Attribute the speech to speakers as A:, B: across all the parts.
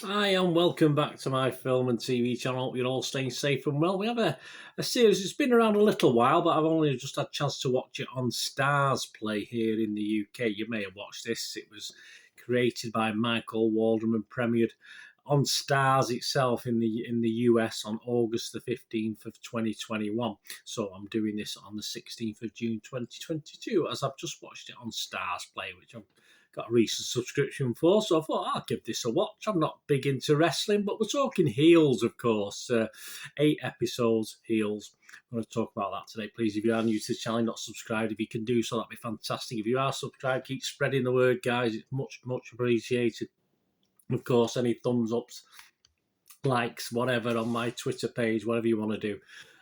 A: Hi and welcome back to my film and TV channel. Hope you're all staying safe and well. We have a series that's been around a little while, but I've only just had a chance to watch it on Starzplay here in the UK. You may have watched this. It was created by Michael Waldron and premiered on Starz itself in the US on August the 15th of 2021. So I'm doing this on the 16th of June 2022 as I've just watched it on Starzplay, which I've got a recent subscription for, so I thought I'll give this a watch. I'm not big into wrestling, but we're talking Heels, of course. 8 episodes, Heels. I'm going to talk about that today. Please, if you are new to the channel, not subscribed, if you can do so, that'd be fantastic. If you are subscribed, keep spreading the word, guys. It's much, much appreciated. Of course, any thumbs ups, likes, whatever on my Twitter page, whatever you want to do,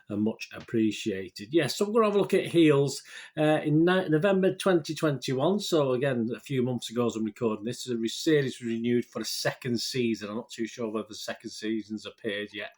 A: are much appreciated. Yes, so we're going to have a look at Heels in November 2021. So again, a few months ago as I'm recording this, the series was renewed for a second season. I'm not too sure whether the second season's appeared yet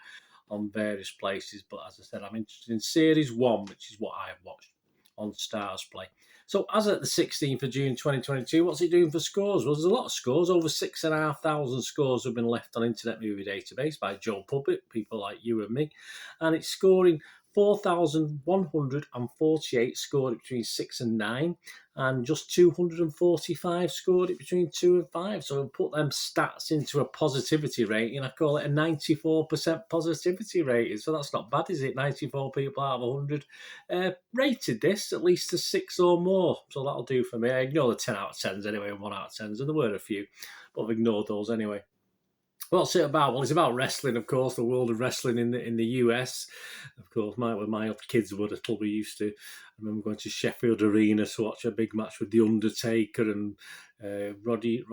A: on various places, but as I said, I'm interested in Series 1, which is what I have watched on Starzplay. So as at the 16th of June 2022, what's it doing for scores? Well, there's a lot of scores. Over 6,500 scores have been left on Internet Movie Database by Joe Public, people like you and me. And it's scoring 4,148 scored it between 6 and 9, and just 245 scored it between 2 and 5. So we'll put them stats into a positivity rating. I call it a 94% positivity rating. So that's not bad, is it? 94 people out of 100 rated this at least a 6 or more. So that'll do for me. I ignore the 10 out of 10s anyway, and 1 out of 10s, and there were a few, but I've ignored those anyway. What's it about? Well, it's about wrestling, of course, the world of wrestling in the US. Of course, my kids were probably used to. I remember going to Sheffield Arena to watch a big match with The Undertaker and Roddy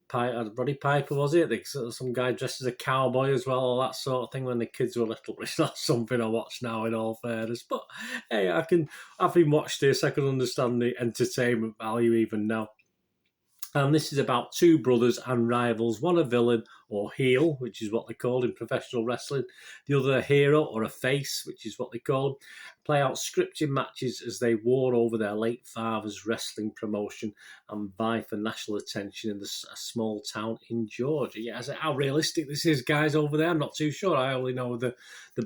A: Piper, was it? Some guy dressed as a cowboy as well, all that sort of thing when the kids were little. But it's not something I watch now, in all fairness. But hey, having watched this, I can understand the entertainment value even now. And this is about 2 brothers and rivals, one a villain or heel, which is what they called in professional wrestling, the other a hero or a face, which is what they call them, play out scripted matches as they war over their late father's wrestling promotion and vie for national attention in a small town in Georgia. Yeah, how realistic this is, guys, over there, I'm not too sure. I only know the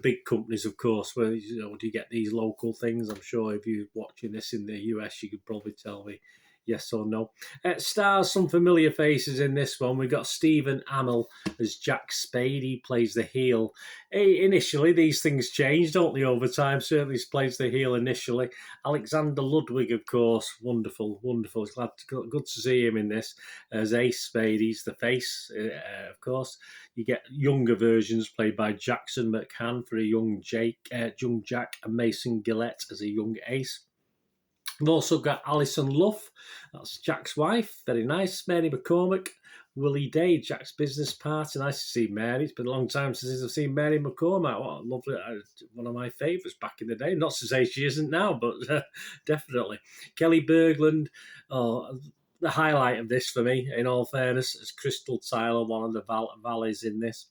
A: big companies, of course, where do you get these local things? I'm sure if you're watching this in the US, you could probably tell me yes or no. Stars some familiar faces in this one. We've got Stephen Amell as Jack Spade. He plays the heel. Initially, these things change, don't they, over time? Certainly he plays the heel initially. Alexander Ludwig, of course. Wonderful, wonderful. It's good to see him in this as Ace Spade. He's the face, of course. You get younger versions played by Jackson McCann for a young Jack, and Mason Gillette as a young Ace. We've also got Alison Luff, that's Jack's wife, very nice. Mary McCormack, Willie Day, Jack's business partner. Nice to see Mary. It's been a long time since I've seen Mary McCormack. What a lovely, one of my favourites back in the day. Not to say she isn't now, but definitely. Kelly Berglund, the highlight of this for me, in all fairness, is Crystal Tyler, one of the valleys in this.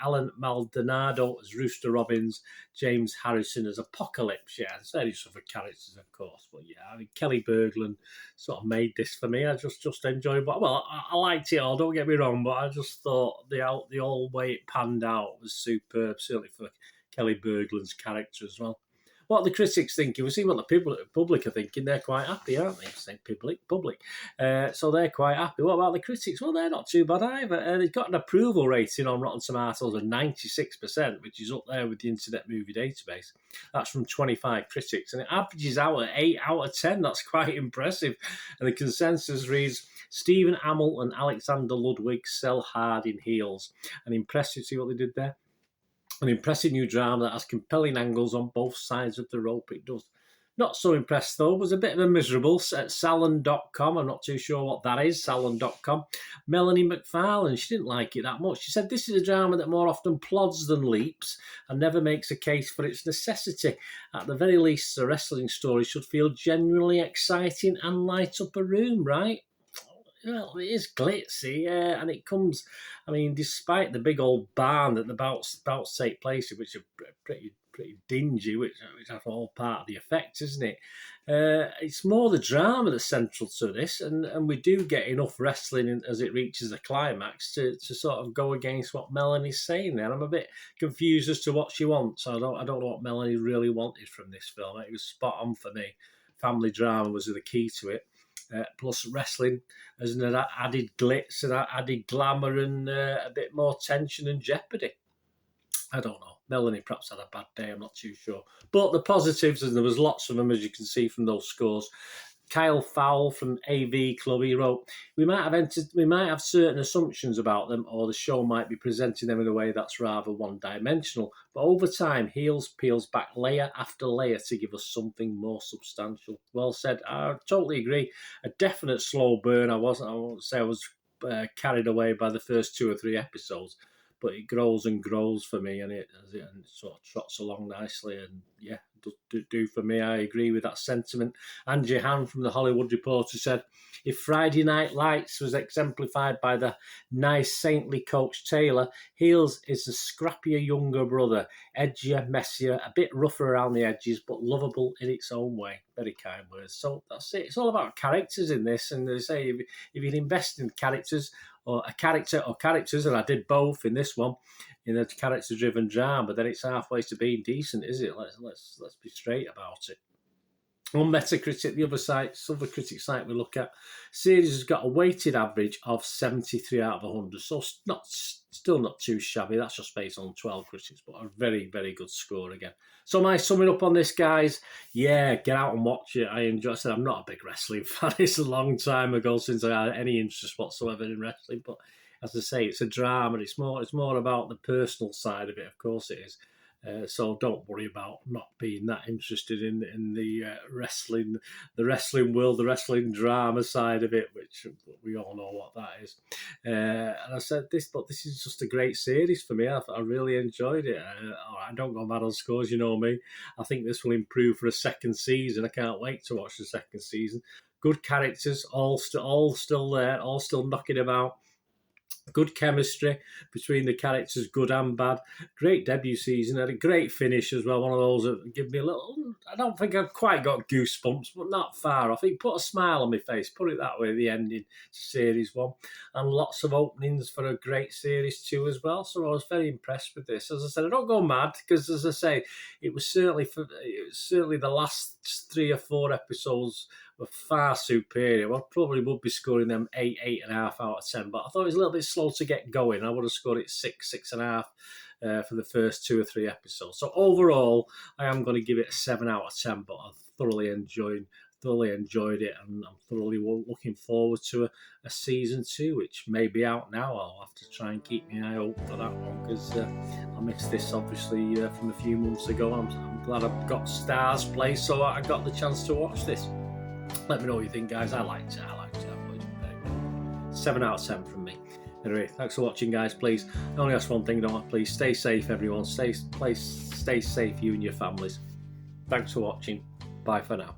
A: Alan Maldonado as Rooster Robbins, James Harrison as Apocalypse. Yeah, it's various other characters, of course. But yeah, I mean, Kelly Berglund sort of made this for me. I just enjoyed it. Well, I liked it all, don't get me wrong, but I just thought the old way it panned out was superb, certainly for Kelly Berglund's character as well. What are the critics thinking? We see what the public are thinking. They're quite happy, aren't they? Saying public. So they're quite happy. What about the critics? Well, they're not too bad either. They've got an approval rating on Rotten Tomatoes of 96%, which is up there with the Internet Movie Database. That's from 25 critics, and it averages out at 8 out of 10. That's quite impressive. And the consensus reads, Stephen Amell and Alexander Ludwig sell hard in Heels. And impressive, see what they did there? An impressive new drama that has compelling angles on both sides of the rope. It does. Not so impressed, though. Was a bit of a miserable at Salon.com. I'm not too sure what that is, Salon.com. Melanie McFarlane, she didn't like it that much. She said, this is a drama that more often plods than leaps and never makes a case for its necessity. At the very least, the wrestling story should feel genuinely exciting and light up a room, right? Well, it is glitzy, yeah, and it comes. I mean, despite the big old barn that the bouts take place in, which are pretty dingy, which are all part of the effect, isn't it? It's more the drama that's central to this, and we do get enough wrestling as it reaches the climax to sort of go against what Melanie's saying there. I'm a bit confused as to what she wants. I don't know what Melanie really wanted from this film. It was spot on for me. Family drama was the key to it. Plus wrestling as an added glitz and added glamour and a bit more tension and jeopardy. I don't know. Melanie perhaps had a bad day, I'm not too sure. But the positives, and there was lots of them, as you can see from those scores. Kyle Fowle from AV Club, he wrote, we might have certain assumptions about them, or the show might be presenting them in a way that's rather one-dimensional, but over time, Heels peels back layer after layer to give us something more substantial. Well said. I totally agree. A definite slow burn. I won't say I was carried away by the first 2 or 3 episodes, but it grows and grows for me, and it sort of trots along nicely, and yeah, do for me. I agree with that sentiment. Angie Han from the Hollywood Reporter said, if Friday Night Lights was exemplified by the nice saintly Coach Taylor, Heels is the scrappier younger brother, edgier, messier, a bit rougher around the edges, but lovable in its own way. Very kind words. So that's it. It's all about characters in this, and they say if you invest in characters, or a character or characters, and I did both in this one, in a character-driven drama, then it's halfway to being decent, is it? Let's be straight about it. On Metacritic, the other critic site we look at, series has got a weighted average of 73 out of 100, so still not too shabby. That's just based on 12 critics, but a very, very good score again. So my summing up on this, guys, yeah, get out and watch it. I enjoy. I said I'm not a big wrestling fan. It's a long time ago since I had any interest whatsoever in wrestling, but as I say, it's a drama. It's more about the personal side of it. Of course, it is. So don't worry about not being that interested in the wrestling world, the wrestling drama side of it, which we all know what that is. And I said this, but this is just a great series for me. I really enjoyed it. I don't go mad on scores, you know me. I think this will improve for a second season. I can't wait to watch the second season. Good characters, all still there, all still knocking about. Good chemistry between the characters, good and bad. Great debut season, had a great finish as well. One of those that give me a little, I don't think I've quite got goosebumps, but not far off. It put a smile on my face, put it that way, the ending to series 1. And lots of openings for a great series 2 as well. So I was very impressed with this. As I said, I don't go mad, because as I say, it was certainly the last 3 or 4 episodes were far superior. I probably would be scoring them 8, 8.5 out of 10, but I thought it was a little bit slow to get going. I would have scored it 6, 6.5 for the first 2 or 3 episodes. So overall, I am going to give it a 7 out of 10, but I thoroughly enjoyed it, and I'm thoroughly looking forward to a season 2, which may be out now. I'll have to try and keep my eye open for that one, because I missed this obviously from a few months ago. I'm glad I've got Starzplay, so I got the chance to watch this. Let me know what you think, guys. I liked it. I thought it was very good. 7 out of 10 from me. Anyway, thanks for watching, guys. Please, I only ask one thing, don't I? Please stay safe, everyone. Stay safe, you and your families. Thanks for watching. Bye for now.